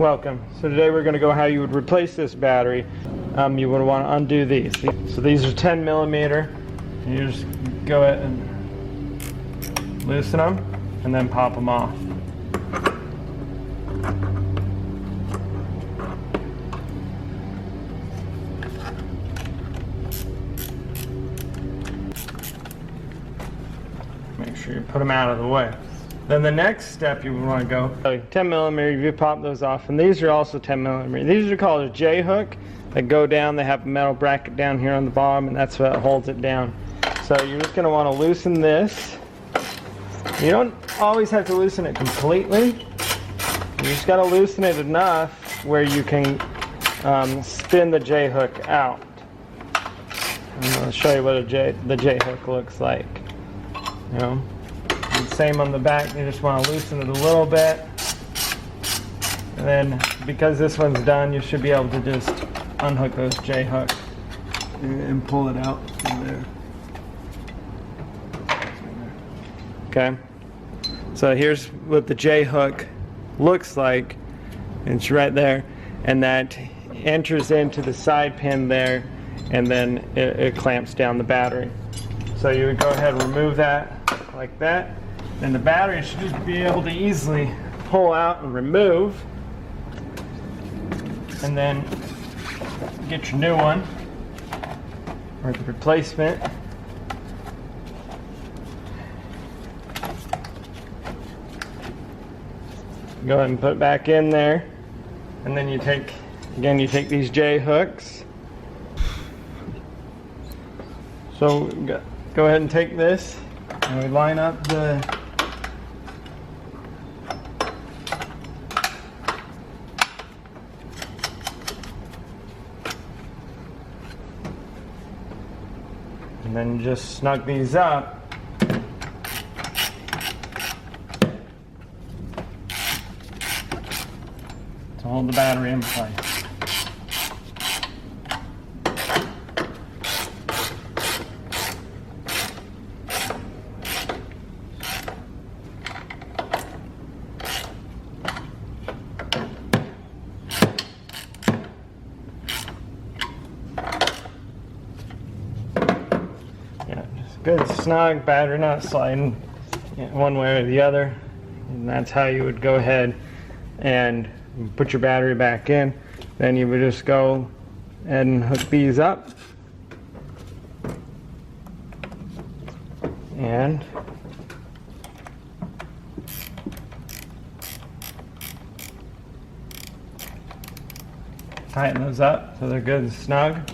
Welcome. So today we're going to go how you would replace this battery. You would want to undo these. So these are 10 millimeter. You just go ahead and loosen them and then pop them off. Make sure you put them out of the way. Then the next step you would want to go 10 millimeter, you pop those off, and these are also 10 millimeter. These are called a J-hook. They go down, they have a metal bracket down here on the bottom, and that's what holds it down. So you're just going to want to loosen this. You don't always have to loosen it completely. You just got to loosen it enough where you can spin the J-hook out. I'm going to show you what the J-hook looks like. You know? Same on the back, you just want to loosen it a little bit. And then, because this one's done, you should be able to just unhook those J-hooks and pull it out from there. Okay, so here's what the J-hook looks like. It's right there, and that enters into the side pin there, and then it clamps down the battery. So you would go ahead and remove that like that. Then the battery should just be able to easily pull out and remove, and then get your new one or the replacement. Go ahead and put it back in there, and then you take these J hooks. So go ahead and take this, and we line up the and then just snug these up. To hold the battery in place. Good snug battery, not sliding one way or the other. And that's how you would go ahead and put your battery back in. Then you would just go ahead and hook these up. And tighten those up so they're good and snug.